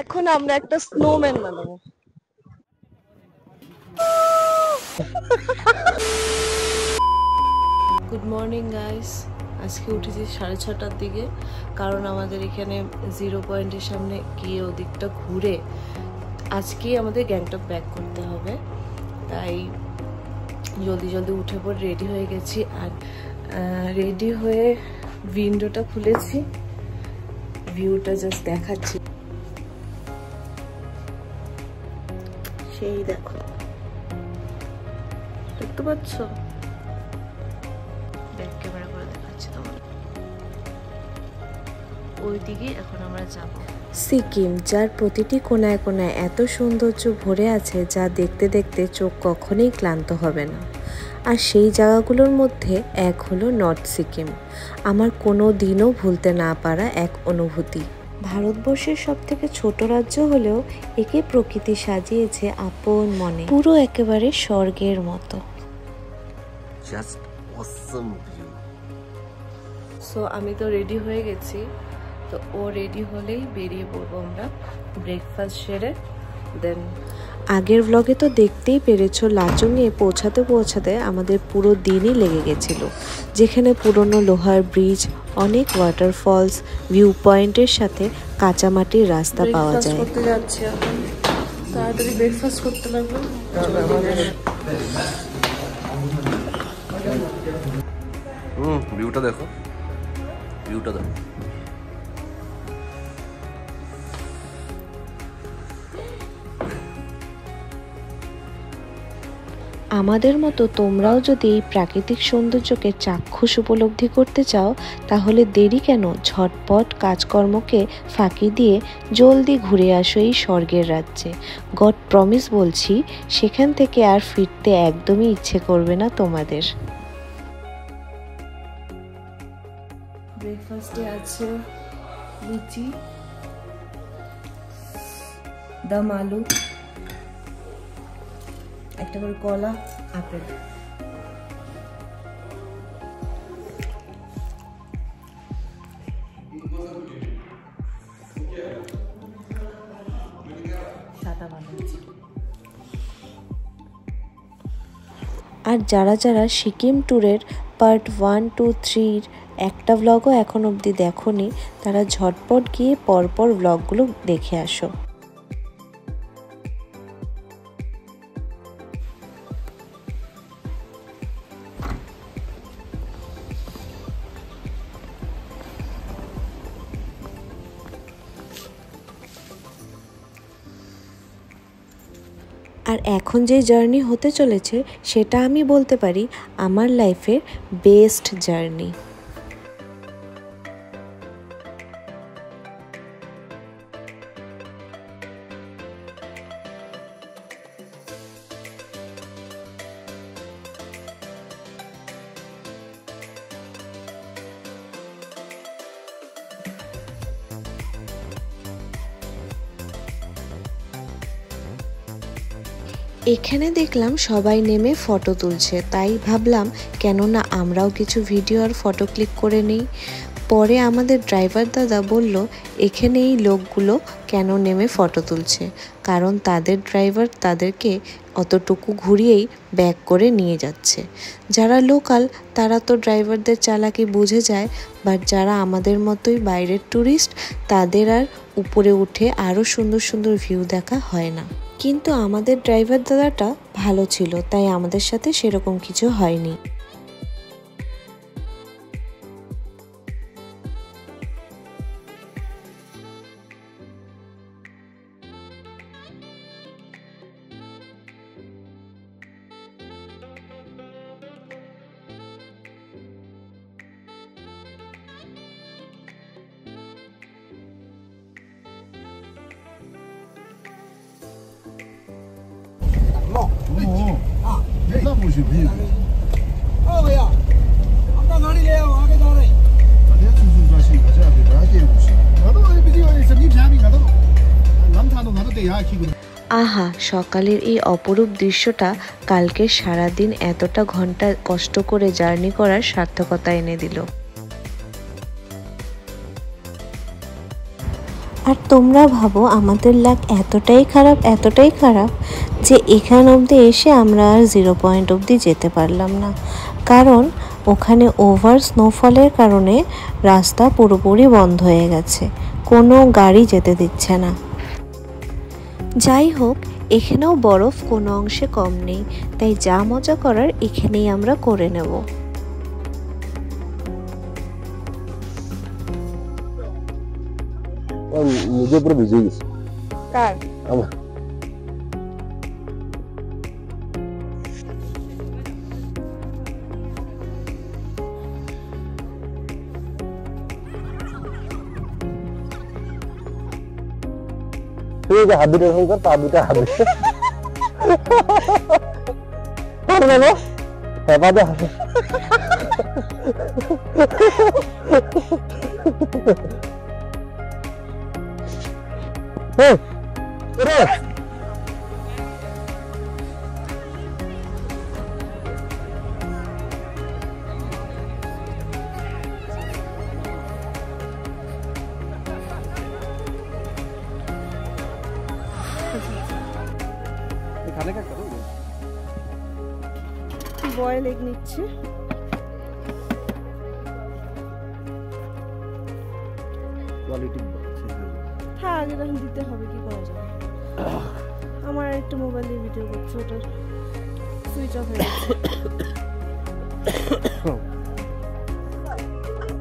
এখন আমরা একটা স্নোম্যান বানাবো। গুড মর্নিং গাইস, আজকে উঠেছি 6:30টার দিকে, কারণ আমাদের এখানে জিরো পয়েন্টের সামনে গিয়ে ওদিকটা ঘুরে আজকেই আমাদের গ্যাংটক ব্যাক করতে হবে। তাই জলদি জলদি উঠে পড়ে রেডি হয়ে গেছি। আর রেডি হয়ে উইন্ডোটা খুলেছি, ভিউটা জাস্ট দেখাচ্ছি। সেই দেখো, দেখতে পাচ্ছ? ব্যাক ক্যামেরা করে দেখাচ্ছি তোমার। ওইদিকে এখন আমরা যাব। সিকিম, যার প্রতিটি কোনায় কোনায় এত সৌন্দর্য ভরে আছে যা দেখতে দেখতে চোখ কখনোই ক্লান্ত হবে না। আর সেই জায়গাগুলোর মধ্যে এক হলো নর্থ সিকিম, আমার কোনো দিনও ভুলতে না পারা এক অনুভূতি। ভারতবর্ষের সবথেকে ছোট রাজ্য হলেও একে প্রকৃতি সাজিয়েছে আপন মনে, পুরো একেবারে স্বর্গের মতো। সো আমি তো রেডি হয়ে গেছি, তো ও রেডি হলেই বেরিয়ে পড়বো আমরা ব্রেকফাস্ট সেরে। দেন আগের ব্লগে তো দেখতেই পেরেছো, লাচুংয়ে পৌঁছাতে পৌঁছাতে আমাদের পুরো দিনই লেগে গেছিল, যেখানে পুরনো লোহার ব্রিজ, অনেক ওয়াটারফলস, ভিউ পয়েন্টের সাথে কাঁচামাটির রাস্তা পাওয়া যায়। করতে যাচ্ছি এখন, তাড়াতাড়ি ব্রেকফাস্ট করতে লাগবে। ভিউটা দেখো, ভিউটা দেখো। আমাদের মতো তোমরাও যদি এই প্রাকৃতিক সৌন্দর্যকে চাক্ষুষ উপলব্ধি করতে চাও, তাহলে দেরি কেন, ঝটপট কাজকর্মকে ফাঁকি দিয়ে জলদি ঘুরে আসো এই স্বর্গের রাজ্যে। গড প্রমিস বলছি, সেখান থেকে আর ফিরতে একদমই ইচ্ছে করবে না তোমাদের। ব্রেকফাস্টে আছে লুচি, দম আলু, একটা করে কলা, আপেল। সাদা বানাচ্ছি। আর যারা যারা সিকিম ট্যুরের পার্ট 1, 2, 3 একটা ব্লগও এখন অবধি দেখোনি, তারা ঝটপট গিয়ে পরপর ব্লগগুলো দেখে আসো। আর এখন যে জার্নি হতে চলেছে, সেটা আমি বলতে পারি আমার লাইফের বেস্ট জার্নি। এখানে দেখলাম সবাই নেমে ফটো তুলছে, তাই ভাবলাম কেন না আমরাও কিছু ভিডিও আর ফটো ক্লিক করে নিই। পরে আমাদের ড্রাইভার দাদা বলল এখানে এই লোকগুলো কেন নেমে ফটো তুলছে, কারণ তাদের ড্রাইভার তাদেরকে অতটুকু ঘুরিয়েই ব্যাক করে নিয়ে যাচ্ছে। যারা লোকাল তারা তো ড্রাইভারদের চালাকি বুঝে যায়, বাট যারা আমাদের মতোই বাইরের ট্যুরিস্ট, তাদের আর উপরে উঠে আরও সুন্দর সুন্দর ভিউ দেখা হয় না। কিন্তু আমাদের ড্রাইভার দাদাটা ভালো ছিল, তাই আমাদের সাথে সেরকম কিছু হয়নি। ना पूछो भी ओ भैया अपना गाड़ी ले आओ, आगे जा रहे हैं। अरे सुसु जासी बजा के राजे उसी 나도 이 비디오에 선님 잠이 가도 남타도 나도 때 야키고। আহা, সকালের এই অপরূপ দৃশ্যটা কালকে সারাদিন এতটা ঘন্টা কষ্ট করে জার্নি করার সার্থকতা এনে দিল। আর তোমরা ভাবো আমাদের লাক এতটাই খারাপ যে এখান অবধি এসে আমরা আর 0 পয়েন্ট অবধি যেতে পারলাম না, কারণ ওখানে ওভার স্নোফলের কারণে রাস্তা পুরোপুরি বন্ধ হয়ে গেছে, কোনো গাড়ি যেতে দিচ্ছে না। যাই হোক, এখানেও বরফ কোনো অংশে কম নেই, তাই যা মজা করার এখানেই আমরা করে নেব। নিজে পুরো ভিজে গেছে। কার? আমার। ठीक है, हाथ भी रखूंगा, पा भी हाथ भी। और बोलो, है बात है। हे, अरे। खाने का करोगे? বয়েল এগ নিচ্ছে। क्वालिटी হ্যাঁ, আগে তখন দিতে হবে, কি করা যাবে। আমার একটা মোবাইল দিয়ে ভিডিও করছে, ওটা সুইচ অফ হয়ে গেছে।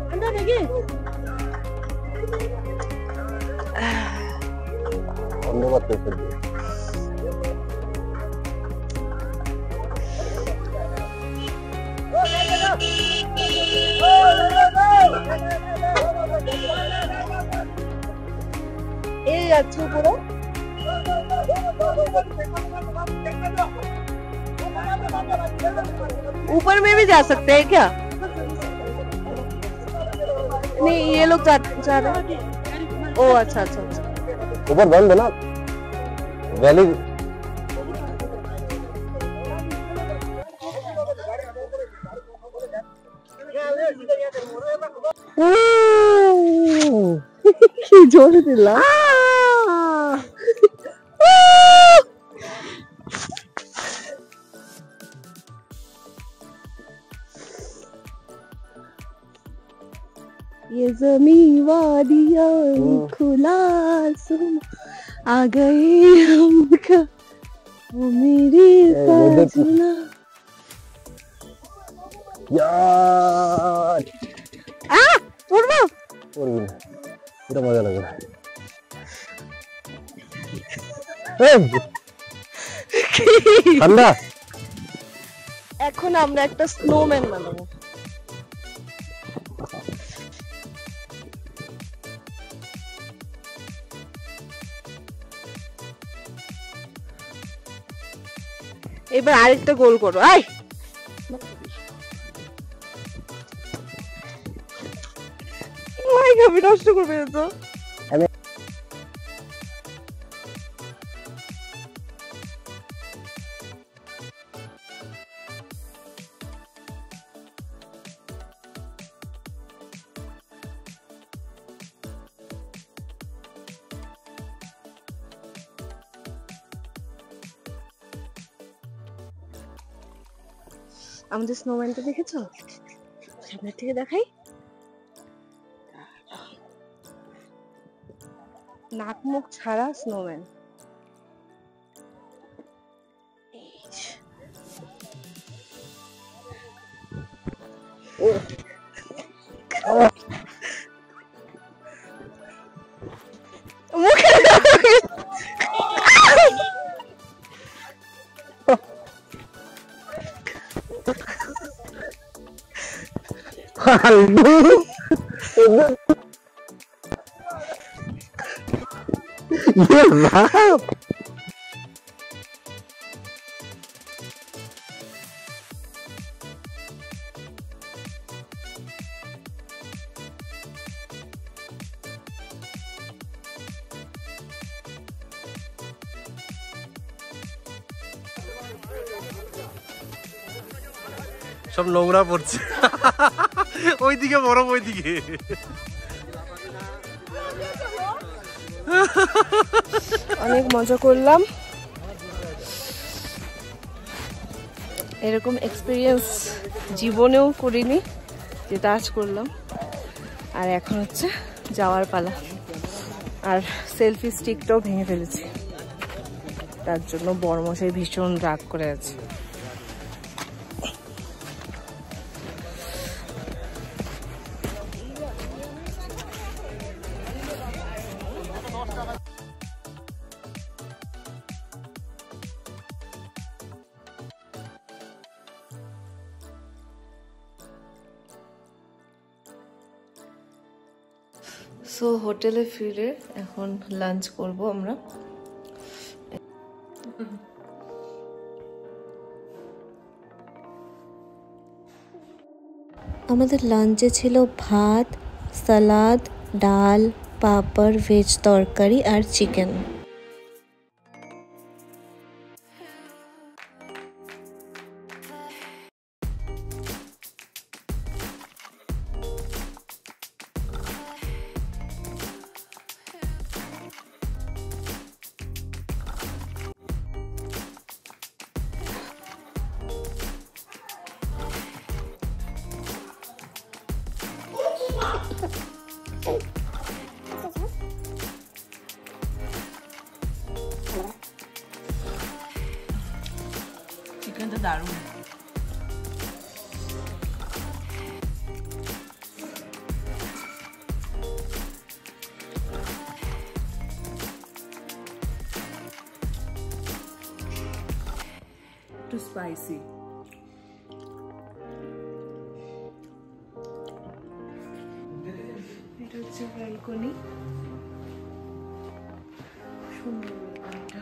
ঠান্ডা নাকি? ধন্যবাদ পেয়েছি। এই যাচ্ছে উপরে। ऊपर में भी जा सकते हैं क्या? नहीं, ये लोग जा रहे हैं। ओ अच्छा अच्छा अच्छा। ऊपर बंद है ना वैली। কি জোরে দিলা। ये ज़मीं वादियाँ खुला आसमां आ गए हमका वो मेरी सजना। यार उड़वा और भी पूरा मजा लग रहा है। ঠান্ডা। এখন আমরা একটা স্নোম্যান বানাবো। এবার আরেকটা গোল করো। আই মাই গাবি নষ্ট করবে তো। আমাদের স্নোম্যানটা দেখেছো? সামনে থেকে দেখাই। নাক মুখ ছাড়া স্নোম্যান। ये बाप সব নোংরা পড়ছে ওইদিকে বরফ ওইদিকে অনেক মজা করলাম। এরকম এক্সপিরিয়েন্স জীবনেও করিনি, যেটা আজ করলাম। আর এখন হচ্ছে যাওয়ার পালা। আর সেলফি স্টিকটাও ভেঙে ফেলেছি, তার জন্য বড়মশাই ভীষণ রাগ করে আছে। সো হোটেলে ফিরে এখন লাঞ্চ করব আমরা। আমাদের লাঞ্চে ছিল ভাত, সালাদ, ডাল, পাঁপড়, ভেজ তরকারি আর চিকেন। চিকেনটা দারুণ। একটু স্পাইসি। এটা হচ্ছে ব্যালকনি, সুন্দর ব্যালকনিটা।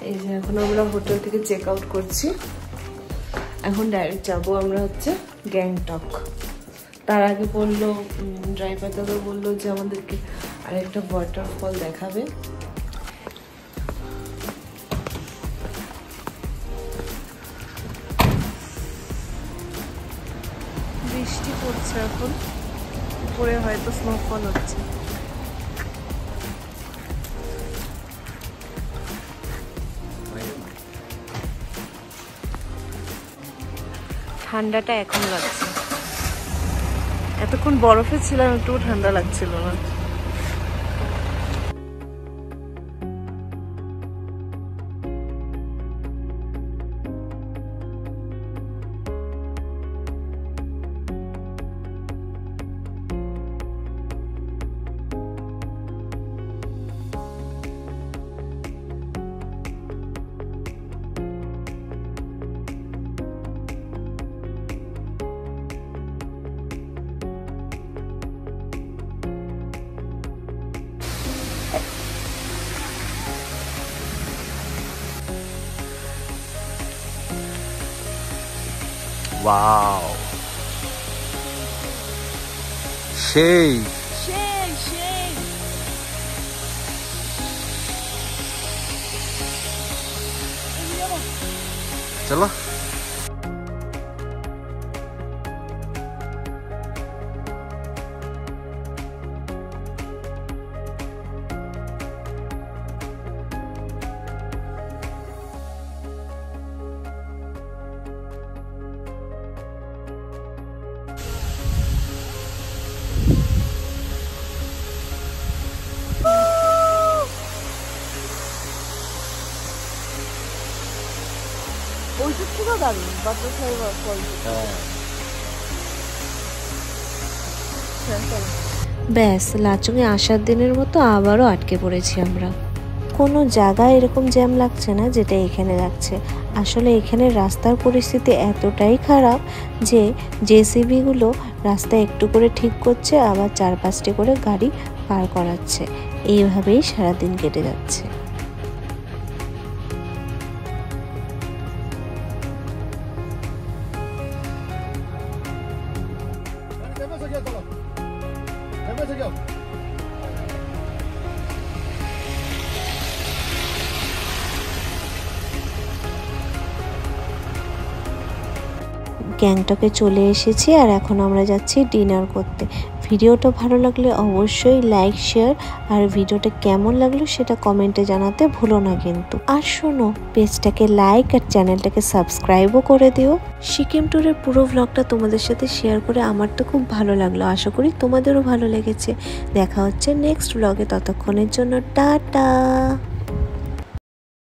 এই যে এখন আমরা হোটেল থেকে চেক আউট করছি, এখন ডাইরেক্ট যাবো আমরা হচ্ছে গ্যাংটক। তার আগে বললো ড্রাইভার দাদা বললো যে আমাদেরকে আরেকটা ওয়াটারফল দেখাবে। বৃষ্টি পড়ছে এখন, উপরে হয়তো স্নোফল হচ্ছে। ঠান্ডাটা এখন লাগছে, এতক্ষণ বরফে ছিলাম একটু ঠান্ডা লাগছিল না। ওয়াও, সেই চলো। ওইটা ছিল দারুণ, বাটারফ্লাই ফল। ব্যাস, লাচুংয়ে আসার দিনের মতো আবারও আটকে পড়েছি আমরা। কোনো জায়গায় এরকম জ্যাম লাগছে না যেটা এখানে লাগছে। আসলে এখানে রাস্তার পরিস্থিতি এতটাই খারাপ যে জেসিবিগুলো রাস্তা একটু করে ঠিক করছে, আবার 4-5টি করে গাড়ি পার করাচ্ছে। এইভাবেই সারাদিন কেটে যাচ্ছে। গ্যাংটকে চলে এসেছি আর এখন আমরা যাচ্ছি ডিনার করতে। ভিডিওটা ভালো লাগলে অবশ্যই লাইক শেয়ার আর ভিডিওটা কেমন লাগলো সেটা কমেন্টে জানাতে ভুলো না কিন্তু। আর শোনো, পেজটাকে লাইক আর চ্যানেলটাকে সাবস্ক্রাইবও করে দিও। সিকিম ট্যুরের পুরো ভ্লগটা তোমাদের সাথে শেয়ার করে আমার তো খুব ভালো লাগলো, আশা করি তোমাদেরও ভালো লেগেছে। দেখা হচ্ছে নেক্সট ভ্লগে, ততক্ষণের জন্য টাটা।